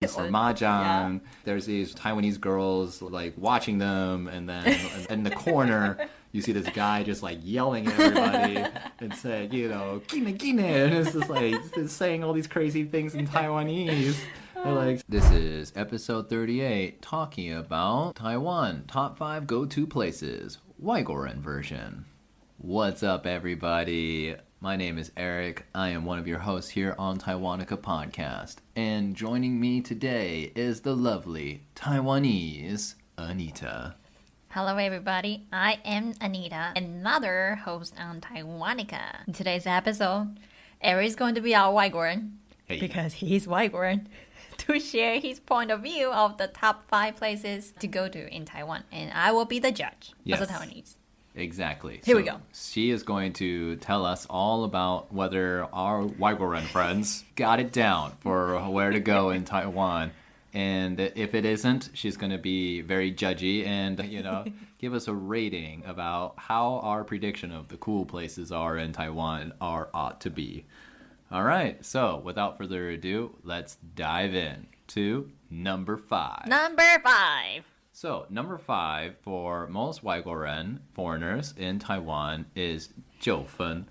or mahjong. There's these Taiwanese girls like watching them, and then in the corner you see this guy just like yelling at everybody and saying, "Gine, gine," and it's just like it's saying all these crazy things in Taiwanese. They're like, this is episode 38, talking about Taiwan top 5 go-to places, 外国人 version. What's up, everybody? My name is Eric. I am one of your hosts here on Taiwanica Podcast. And joining me today is the lovely Taiwanese Anita. Hello, everybody. I am Anita, another host on Taiwanica. In today's episode, Eric is going to be our 外国人 because he's 外国人 to share his point of view of the top 5 places to go to in Taiwan. And I will be the judge as a Taiwanese. Exactly. Here we go. She is going to tell us all about whether our 外国人 friends got it down for where to go in Taiwan. And if it isn't, she's going to be very judgy and, give us a rating about how our prediction of the cool places are in Taiwan ought to be. All right. So without further ado, let's dive in to number 5. Number 5. So, number 5 for most 外国人 foreigners in Taiwan is 九份.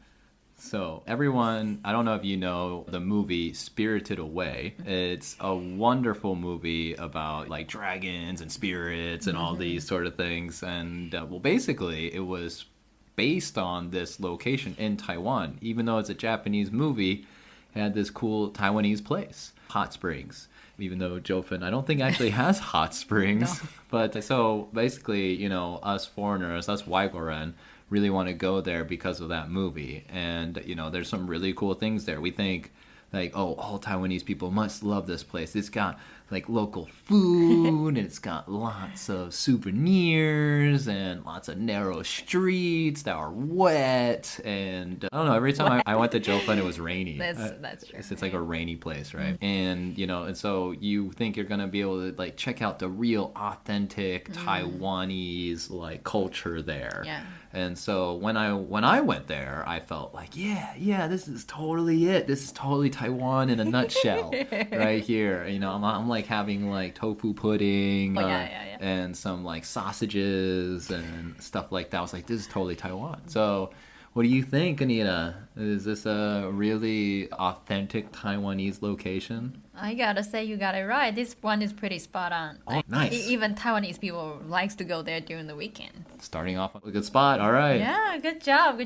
So, everyone, I don't know if you know the movie Spirited Away. It's a wonderful movie about like dragons and spirits and all these sort of things. And basically, it was based on this location in Taiwan. Even though it's a Japanese movie, it had this cool Taiwanese place, hot springs. Even though 九份, I don't think actually has hot springs. No. But so basically, us foreigners, us 外国人, really want to go there because of that movie. And, there's some really cool things there. We think, like, all Taiwanese people must love this place. It's got, like, local food, and it's got lots of souvenirs, and lots of narrow streets that are wet, and, I don't know, every time I went to 九份, it was rainy. That's true. It's like a rainy place, right? And, and so you think you're going to be able to, like, check out the real, authentic Taiwanese, like, culture there. Yeah. And so when I went there, I felt like, yeah, this is totally it. This is totally Taiwan in a nutshell, right here. I'm like having like tofu pudding and some like sausages and stuff like that. I was like, this is totally Taiwan. So what do you think, Anita? Is this a really authentic Taiwanese location? I gotta say you got it right. This one is pretty spot on. Oh, nice. Even Taiwanese people likes to go there during the weekend. Starting off with a good spot. All right. Yeah, good job.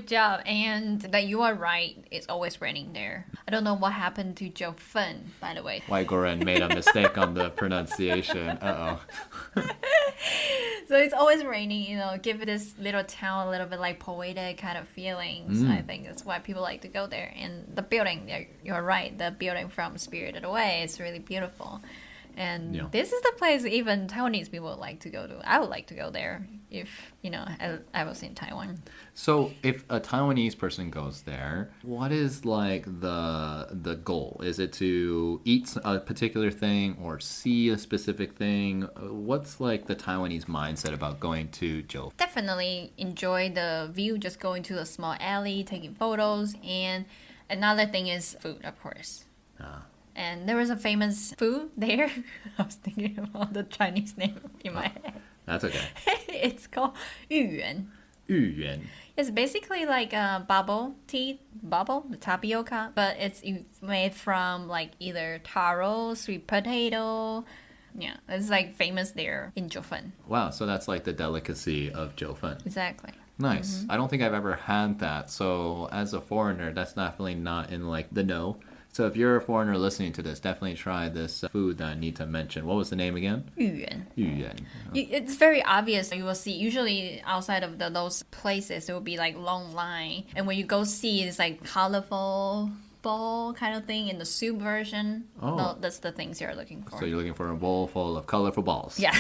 And that you are right. It's always raining there. I don't know what happened to 九份, by the way. 外国人 made a mistake on the pronunciation. Uh-oh. So it's always raining, give this little town a little bit like poetic kind of feelings. I think that's why people like to go there. And the building, you're right, the building from Spirited Away is really beautiful. And this is the place even Taiwanese people like to go to. I would like to go there if, I was in Taiwan. So if a Taiwanese person goes there, what is like the goal? Is it to eat a particular thing or see a specific thing? What's like the Taiwanese mindset about going to 九份? Definitely enjoy the view, just going to a small alley, taking photos. And another thing is food, of course. And there was a famous food there. I was thinking about the Chinese name in my head. That's okay. It's called 芋圆. 芋圆. It's basically like a bubble tea, the tapioca, but it's made from like either taro, sweet potato. Yeah, it's like famous there in 九份. Wow, so that's like the delicacy of 九份. Exactly. Nice. I don't think I've ever had that. So as a foreigner, that's definitely not in like the know. So if you're a foreigner listening to this, definitely try this food that I need to mention. What was the name again? 芋圆. 芋圆. It's very obvious. You will see, usually outside of those places, there will be like long line. And when you go see, it's like colorful bowl kind of thing in the soup version. Oh. No, that's the things you're looking for. So you're looking for a bowl full of colorful balls. Yeah.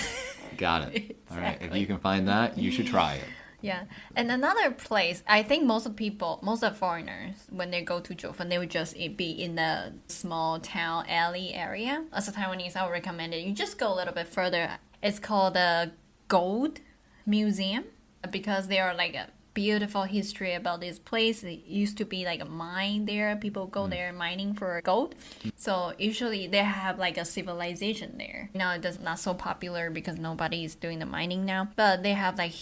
Got it. Exactly. All right. If you can find that, you should try it. Yeah. And another place, I think most of foreigners, when they go to 九份, they would just be in the small town alley area. As a Taiwanese, I would recommend it. You just go a little bit further. It's called the Gold Museum because they are like beautiful history about this place. It used to be like a mine there. People go there mining for gold. So usually they have like a civilization there. Now it's not so popular because nobody is doing the mining now. But they have like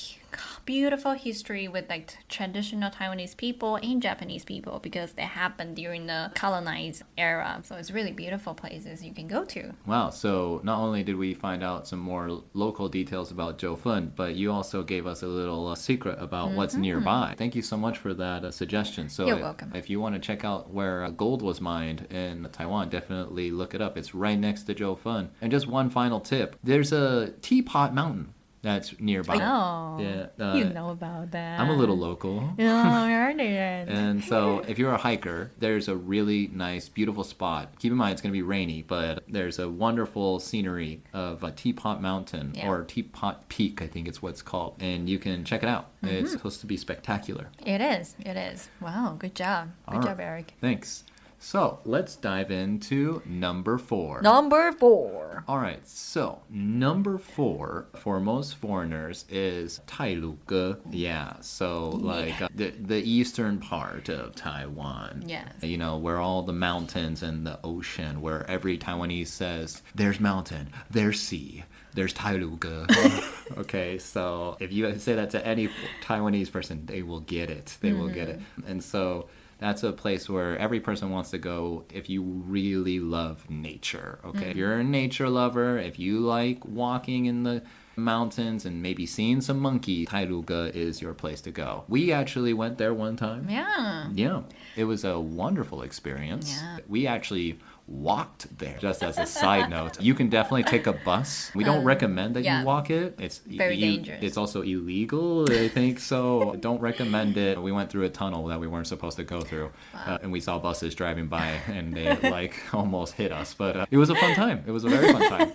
beautiful history with like traditional Taiwanese people and Japanese people because they happened during the colonized era. So it's really beautiful places you can go to. Wow, so not only did we find out some more local details about Jiufen, but you also gave us a little secret about what's nearby. Thank you so much for that suggestion. So You're welcome. If you want to check out where gold was mined in Taiwan, definitely look it up. It's right next to Jiufen. And just one final tip, there's a Teapot Mountain that's nearby. Oh, yeah, you know about that. I'm a little local. Oh, I heard it. And so if you're a hiker, there's a really nice, beautiful spot. Keep in mind it's going to be rainy, but there's a wonderful scenery of a Teapot Mountain or Teapot Peak, I think it's what it's called. And you can check it out. It's supposed to be spectacular. It is. It is. Wow, good job. Good job, Eric. Thanks. So let's dive into number 4. Number 4. All right, so number 4 for most foreigners is Tailuge. Yeah, so like the eastern part of Taiwan. Yes. You know, where all the mountains and the ocean, where every Taiwanese says, there's mountain, there's sea. There's Tailuge. Okay, so if you say that to any Taiwanese person, they will get it. They will get it. And so that's a place where every person wants to go if you really love nature, okay? If you're a nature lover, if you like walking in the mountains and maybe seeing some monkey, Tailuge is your place to go. We actually went there one time. Yeah. Yeah, it was a wonderful experience. Yeah. We actually walked there. Just as a side note, you can definitely take a bus. We don't recommend that you walk it. It's very dangerous. It's also illegal, I think, so don't recommend it. We went through a tunnel that we weren't supposed to go through, and we saw buses driving by, and they like almost hit us. But it was a fun time. It was a very fun time.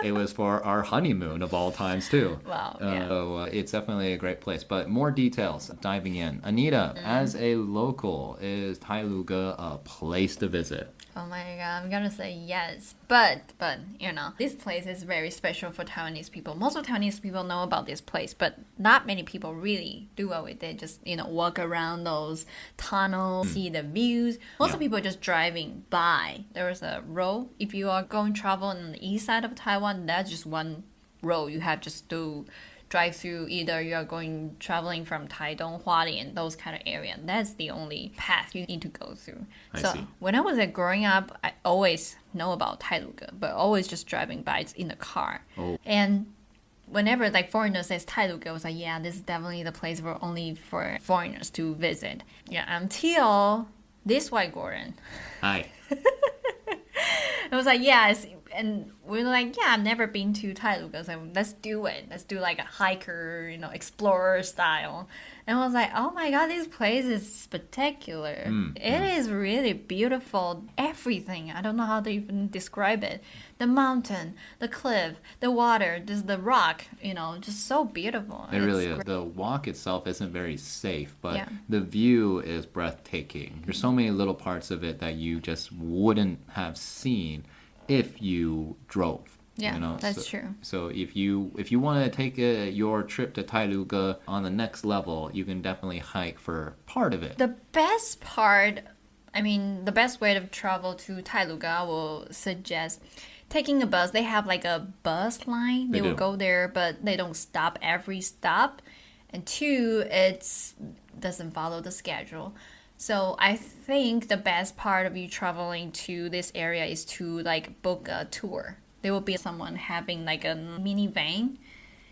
It was for our honeymoon of all times, too. Wow, yeah. So it's definitely a great place. But more details, diving in. Anita, as a local, is Tailuge a place to visit? Oh my god, I'm gonna say yes. But you know, this place is very special for Taiwanese people. Most of Taiwanese people know about this place, but not many people really do what we did. Just, you know, walk around those tunnels, see the views. Most of people are just driving by. There is a road. If you are going travel on the east side of Taiwan, that's just one road. You have just to drive through. Either you are traveling from Taidong, Hualien, those kind of area. That's the only path you need to go through. I so see. when I was growing up, I always know about Tailuge, but always just driving by. It's in the car. Oh. And whenever like foreigners says Tailuge, I was like, yeah, this is definitely the place for only for foreigners to visit. Yeah, until this white Goran. Hi. I was like, yeah, and we were like, yeah, I've never been to Tailuge, so let's do it. Let's do like a hiker, you know, explorer style. And I was like, oh my god, this place is spectacular. It is really beautiful. Everything. I don't know how to even describe it. The mountain, the cliff, the water, just the rock, you know, just so beautiful. It really is. The walk itself isn't very safe, but Yeah. the view is breathtaking. There's so many little parts of it that you just wouldn't have seen if you drove. Yeah, you know? that's true. So if you want to take your trip to Tailuge on the next level, you can definitely hike for part of it. The best part, I mean, the best way to travel to Tailuge, I will suggest taking a bus. They have like a bus line. They will do. go there, but they don't stop every stop. And 2, it doesn't follow the schedule. So I think the best part of you traveling to this area is to like book a tour. There will be someone having like a minivan.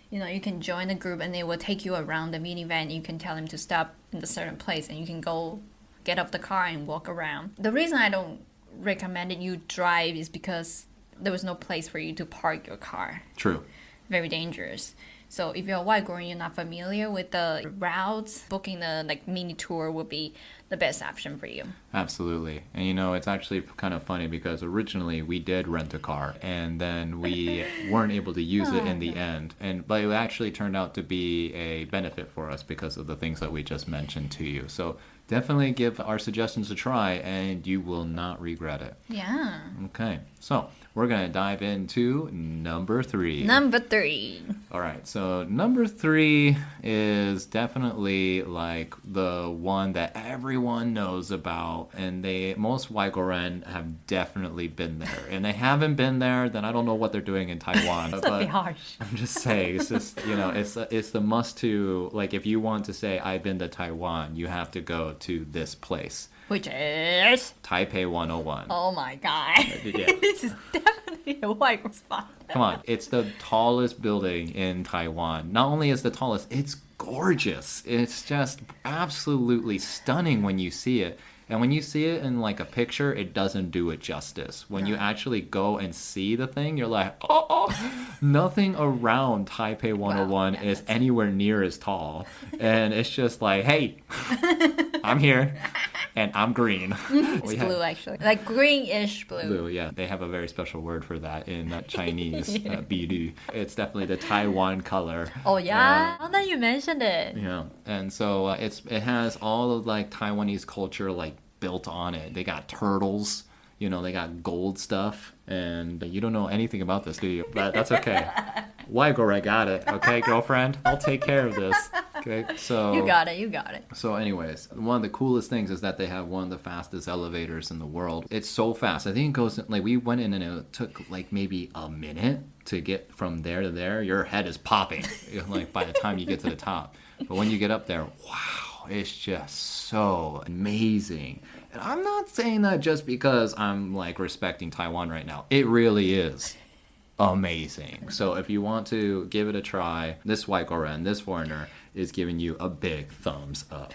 You know, you can join the group and they will take you around the minivan. You can tell them to stop in a certain place and you can go get off the car and walk around. The reason I don't recommend it you drive is because there was no place for you to park your car. True. Very dangerous. So if you're a white girl and you're not familiar with the routes, booking the like mini tour would be the best option for you. Absolutely. And you know, it's actually kind of funny because originally we did rent a car and then we weren't able to use it in the end. But it actually turned out to be a benefit for us because of the things that we just mentioned to you. So definitely give our suggestions a try and you will not regret it. Yeah. Okay. So we're going to dive into number 3. Number 3. All right. So number 3 is definitely like the one that everyone knows about, and most Waikoren have definitely been there. And they haven't been there, then I don't know what they're doing in Taiwan. It's a bit harsh. I'm just saying, it's just, you know, it's the must to, like, if you want to say I've been to Taiwan, you have to go to this place. Which is Taipei 101. Oh my god. Yeah. This is definitely a Waiko spot. Come on, it's the tallest building in Taiwan. Not only is the tallest, it's gorgeous. It's just absolutely stunning when you see it. And when you see it in like a picture, it doesn't do it justice. When you actually go and see the thing, you're like, oh, nothing around Taipei 101 is anywhere near as tall. And it's just like, hey, I'm here. And I'm green. It's blue, actually. Like greenish blue. Blue, yeah. They have a very special word for that in Chinese, biru. It's definitely the Taiwan color. Oh, yeah? Now that you mentioned it. Yeah. And so it has all of like Taiwanese culture like built on it. They got turtles, you know, they got gold stuff. And you don't know anything about this, do you? But that's okay. Waigore got it, okay, girlfriend? I'll take care of this. Okay, so You got it. So anyways, one of the coolest things is that they have one of the fastest elevators in the world. It's so fast. I think it goes, like, we went in and it took like maybe a minute to get from there to there. Your head is popping, like, by the time you get to the top. But when you get up there, wow, it's just so amazing. And I'm not saying that just because I'm like respecting Taiwan right now. It really is amazing. So if you want to give it a try, this Waikoren, this foreigner, is giving you a big thumbs up.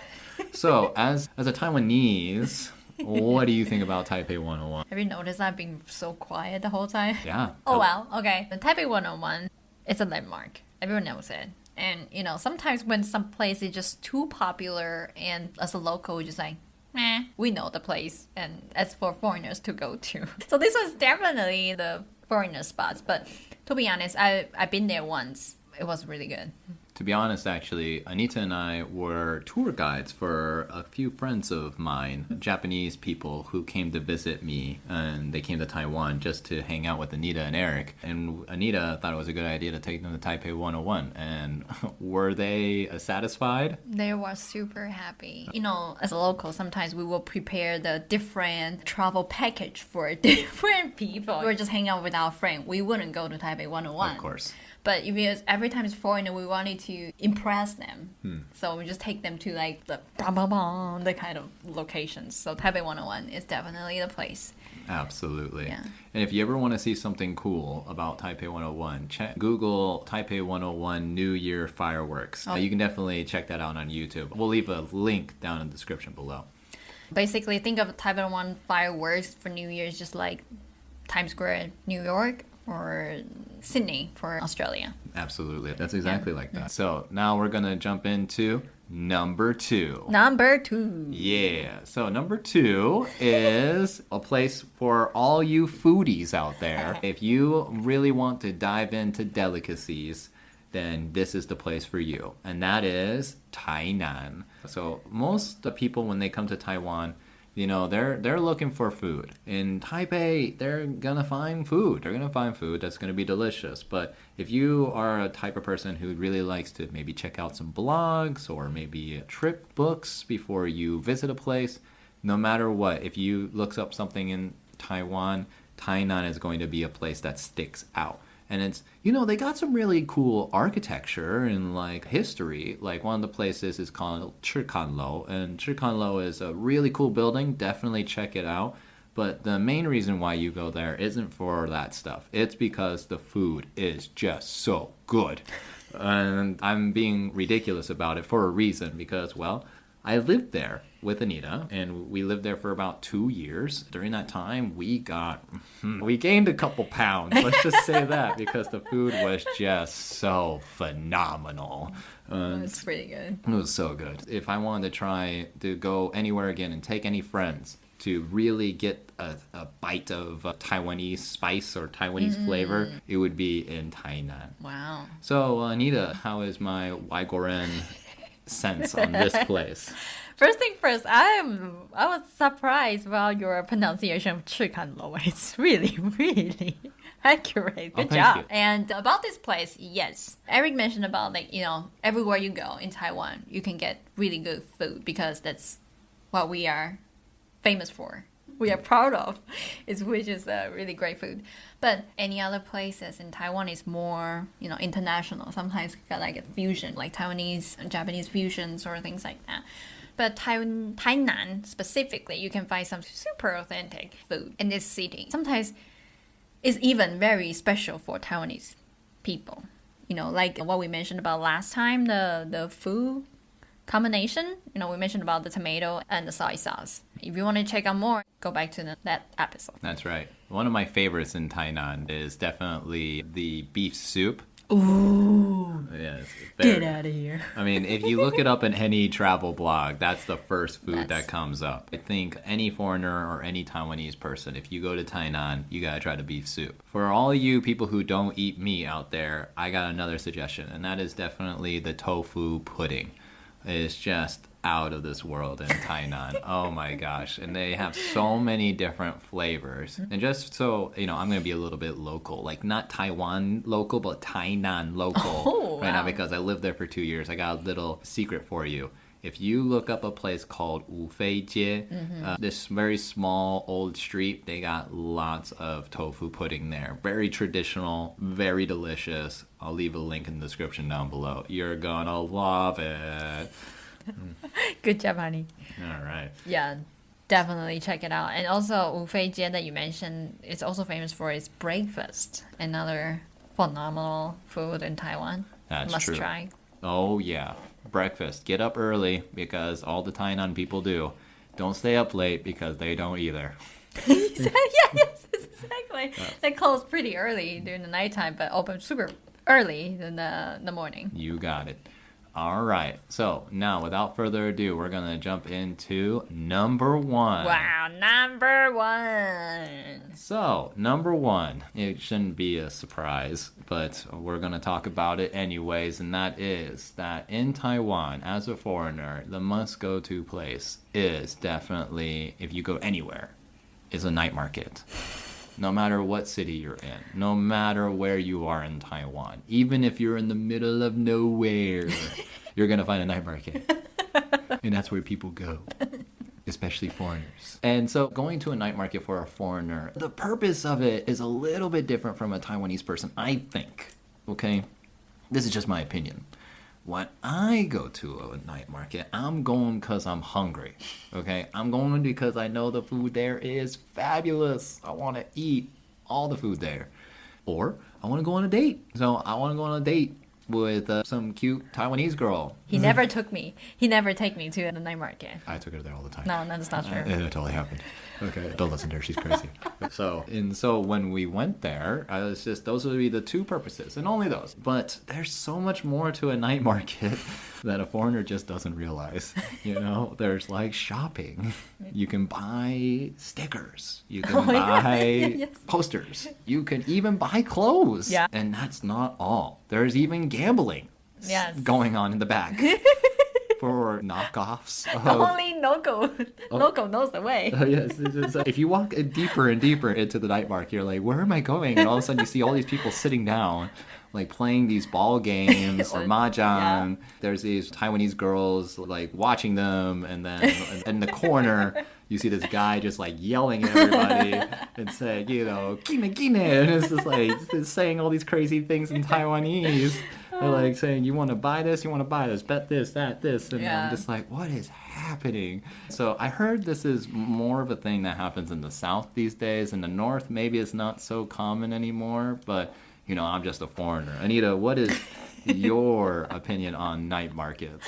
So as a Taiwanese, what do you think about Taipei 101? Have you noticed I've been so quiet the whole time? Yeah. Oh, well, okay. The Taipei 101, it's a landmark. Everyone knows it. And, you know, sometimes when some place is just too popular and as a local, we're just like, meh, we know the place. And it's for foreigners to go to. So this was definitely the foreigner spots. But to be honest, I've been there once. It was really good. To be honest, actually, Anita and I were tour guides for a few friends of mine, Japanese people who came to visit me, and they came to Taiwan just to hang out with Anita and Eric. And Anita thought it was a good idea to take them to Taipei 101. And were they satisfied? They were super happy. You know, as a local, sometimes we will prepare the different travel package for different people. We were just hanging out with our friend. We wouldn't go to Taipei 101. Of course. But because every time it's foreigner, we wanted to impress them. So we just take them to like the kind of locations. So Taipei 101 is definitely the place. Absolutely. Yeah. And if you ever want to see something cool about Taipei 101, Google Taipei 101 New Year fireworks. You can definitely check that out on YouTube. We'll leave a link down in the description below. Basically, think of Taipei 101 fireworks for New Year's just like Times Square, New York, or Sydney for Australia. Absolutely. That's exactly like that. So now we're going to jump into number 2. Number 2. Yeah. So number 2 is a place for all you foodies out there. If you really want to dive into delicacies, then this is the place for you. And that is Tainan. So most people, when they come to Taiwan, you know, they're looking for food. In Taipei, they're gonna find food. They're gonna find food that's gonna be delicious. But if you are a type of person who really likes to maybe check out some blogs or maybe trip books before you visit a place, no matter what, if you look up something in Taiwan, Tainan is going to be a place that sticks out. And it's, you know, they got some really cool architecture and like history. Like one of the places is called Chikanlo, and Chikanlo is a really cool building. Definitely check it out. But the main reason why you go there isn't for that stuff. It's because the food is just so good. And I'm being ridiculous about it for a reason because, well, I lived there. with Anita, and we lived there for about 2 years. During that time, we gained a couple pounds. Let's just say that, because the food was just so phenomenal. It's pretty good. It was so good. If I wanted to try to go anywhere again and take any friends to really get a bite of Taiwanese spice or Taiwanese flavor, it would be in Tainan. Wow. So, Anita, how is my Waigoren sense on this place? First thing first, I was surprised about your pronunciation of 赤坎楼. It's really, really accurate. Good job. You. And about this place, yes. Eric mentioned about, like, everywhere you go in Taiwan, you can get really good food because that's what we are famous for. We are proud of, which is really great food. But any other places in Taiwan is more, international. Sometimes got like a fusion, like Taiwanese and Japanese fusions or things like that. But Tainan specifically, you can find some super authentic food in this city. Sometimes it's even very special for Taiwanese people. Like what we mentioned about last time, the food combination. We mentioned about the tomato and the soy sauce. If you want to check out more, go back to that episode. That's right. One of my favorites in Tainan is definitely the beef soup. Ooh. Yes. Get out of here. I mean, if you look it up in any travel blog, that's the first food that comes up. I think any foreigner or any Taiwanese person, if you go to Tainan, you gotta try the beef soup. For all you people who don't eat meat out there, I got another suggestion, and that is definitely the tofu pudding. It's just out of this world in Tainan. Oh my gosh. And they have so many different flavors. And just so, I'm going to be a little bit local. Like, not Taiwan local, but Tainan local now, because I lived there for 2 years. I got a little secret for you. If you look up a place called Wufei Jie, this very small old street, they got lots of tofu pudding there. Very traditional, very delicious. I'll leave a link in the description down below. You're gonna love it. Good job, honey. All right. Yeah, definitely check it out. And also, Wufei Jie that you mentioned, it's also famous for its breakfast. Another phenomenal food in Taiwan. That's Must true. try. Oh, yeah. Breakfast. Get up early, because all the Tainan people do. Don't stay up late, because they don't either. Yes, exactly. They close pretty early during the nighttime, but open super early in the morning. You got it. All right. So now, without further ado, we're going to jump into number one. Wow, number one. So, number one, it shouldn't be a surprise, but we're going to talk about it anyways, and that is that in Taiwan, as a foreigner, the must-go-to place is definitely, if you go anywhere, is a night market. No matter what city you're in, no matter where you are in Taiwan, even if you're in the middle of nowhere, you're going to find a night market. And that's where people go, especially foreigners. And so going to a night market for a foreigner, the purpose of it is a little bit different from a Taiwanese person, I think. Okay? This is just my opinion. When I go to a night market, I'm going because I'm hungry, okay? I'm going because I know the food there is fabulous. I want to eat all the food there. Or I want to go on a date. So I want to go on a date with some cute Taiwanese girl. He never took me. He never take me to the night market. I took her there all the time. No, that's not true. It totally happened. Okay, don't listen to her. She's crazy. So when we went there, I was just, those would be the two purposes, and only those. But there's so much more to a night market that a foreigner just doesn't realize. There's like shopping. You can buy stickers. You can buy posters. You can even buy clothes. Yeah. And that's not all. There's even gambling going on in the back. For knockoffs. Only local knows the way. Yes, if you walk deeper and deeper into the night market, you're like, where am I going? And all of a sudden you see all these people sitting down, like playing these ball games or mahjong. Yeah. There's these Taiwanese girls like watching them, and then in the corner you see this guy just like yelling at everybody and saying, "Gine, gine," and it's just like it's saying all these crazy things in Taiwanese. They're like saying, you want to buy this, bet this, that, this. And I'm just like, what is happening? So I heard this is more of a thing that happens in the South these days. In the North, maybe it's not so common anymore. But, I'm just a foreigner. Anita, what is your opinion on night markets.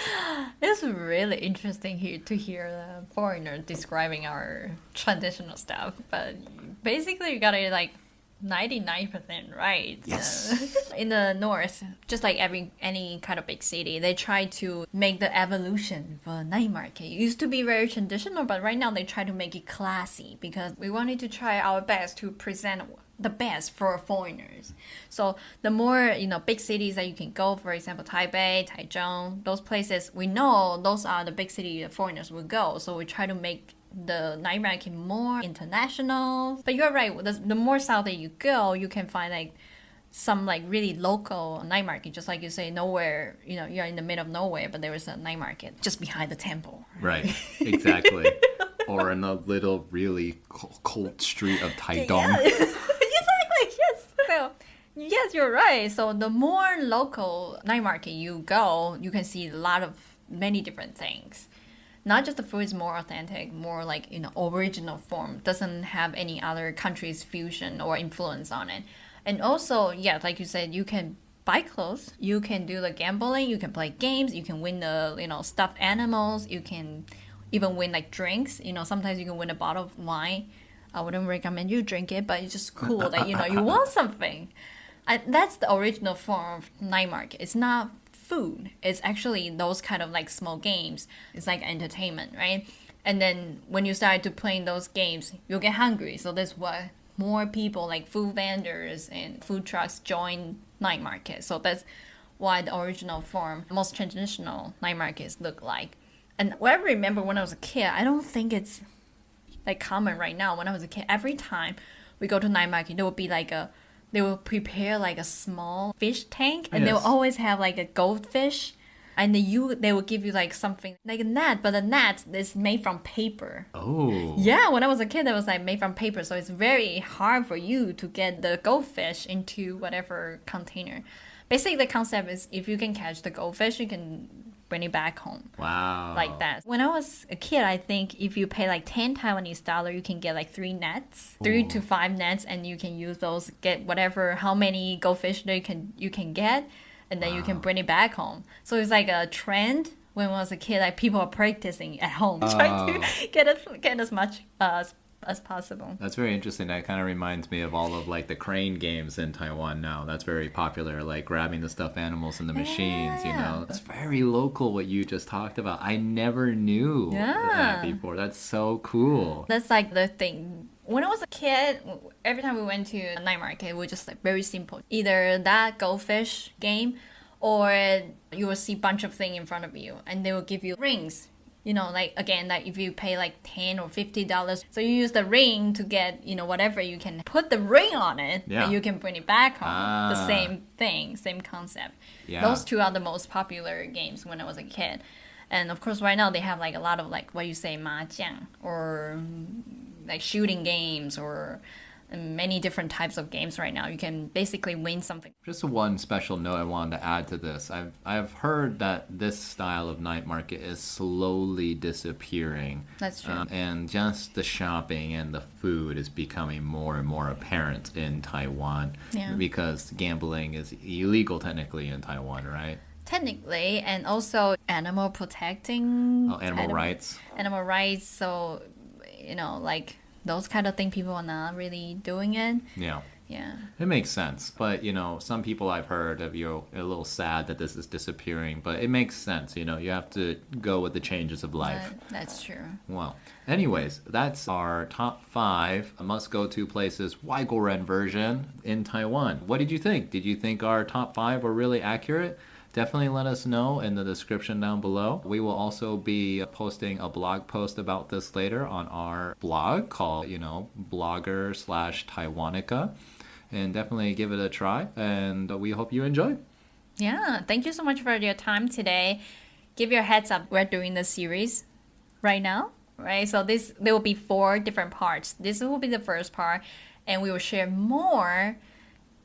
It's really interesting here to hear the foreigner describing our traditional stuff. But basically, you got it like 99% right. Yes. In the north, just like any kind of big city, they try to make the evolution for night market. It used to be very traditional, but right now they try to make it classy because we wanted to try our best to present the best for foreigners. So the more, big cities that you can go, for example, Taipei, Taichung, those places, we know those are the big cities that foreigners will go. So we try to make the night market more international. But you're right, the more south that you go, you can find like some like really local night market, just like you say, nowhere, you're in the middle of nowhere, but there is a night market just behind the temple. Right, exactly. Or in a little really cold street of Taidong. Yeah. Exactly, yes. So, yes, you're right. So the more local night market you go, you can see many different things. Not just the food is more authentic, more like, original form, doesn't have any other country's fusion or influence on it. And also, yeah, like you said, you can buy clothes, you can do the gambling, you can play games, you can win the, stuffed animals, you can even win like drinks. Sometimes you can win a bottle of wine. I wouldn't recommend you drink it, but it's just cool that, you want something. That's the original form of night market. It's not food. It's actually those kind of like small games. It's like entertainment, right? And then when you start to playing those games, you'll get hungry. So that's why more people like food vendors and food trucks join night markets. So that's why the original form, most traditional night markets look like. And what I remember when I was a kid, I don't think it's like common right now. When I was a kid, every time we go to night market, there would be like they will prepare like a small fish tank, and they will always have like a goldfish, and they will give you like something like a net, but the net is made from paper. Oh. Yeah, when I was a kid, it was like made from paper, so it's very hard for you to get the goldfish into whatever container. Basically, the concept is if you can catch the goldfish, you can bring it back home. Wow. Like that. When I was a kid, I think if you pay like 10 Taiwanese dollar, you can get like 3 nets, 3 to 5 nets, and you can use those, get how many goldfish you can get, and then you can bring it back home. So it's like a trend. When I was a kid, like people are practicing at home, trying to get as much as possible. That's very interesting. That kind of reminds me of all of like the crane games in Taiwan now. That's very popular, like grabbing the stuffed animals in the machines, It's very local what you just talked about. I never knew that before. That's so cool. That's like the thing. When I was a kid, every time we went to a night market, it was just like very simple. Either that goldfish game, or you will see a bunch of things in front of you, and they will give you rings. Like again, like if you pay like $10 or $50, so you use the ring to get, whatever you can put the ring on it, and you can bring it back home. The same thing, same concept. Yeah. Those two are the most popular games when I was a kid. And of course, right now they have like a lot of like what you say, mahjong, or like shooting games, or many different types of games right now. You can basically win something. Just one special note I wanted to add to this. I've heard that this style of night market is slowly disappearing. That's true. And just the shopping and the food is becoming more and more apparent in Taiwan. Yeah. Because gambling is illegal technically in Taiwan, right? Technically, and also animal protecting. Oh, animal rights. Animal rights. So, like those kind of things, people are not really doing it. Yeah. Yeah. It makes sense. But, some people I've heard of a little sad that this is disappearing. But it makes sense, you have to go with the changes of life. That's true. Well, anyways, that's our top 5 must-go-to places Waigoren version in Taiwan. What did you think? Did you think our top 5 were really accurate? Definitely let us know in the description down below. We will also be posting a blog post about this later on our blog called, blogger/Taiwanica. And definitely give it a try. And we hope you enjoy. Yeah. Thank you so much for your time today. Give your heads up. We're doing the series right now, right? So there will be 4 different parts. This will be the first part. And we will share more.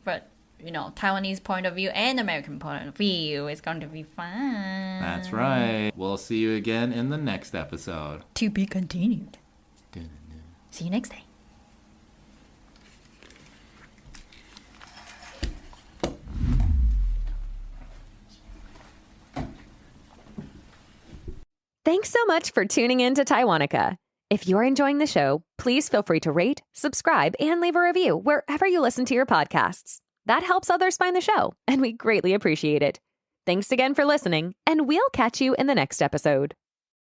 But Taiwanese point of view and American point of view. It's going to be fun. That's right. We'll see you again in the next episode. To be continued. See you next time. Thanks so much for tuning in to Taiwanica. If you're enjoying the show, please feel free to rate, subscribe, and leave a review wherever you listen to your podcasts. That helps others find the show, and we greatly appreciate it. Thanks again for listening, and we'll catch you in the next episode.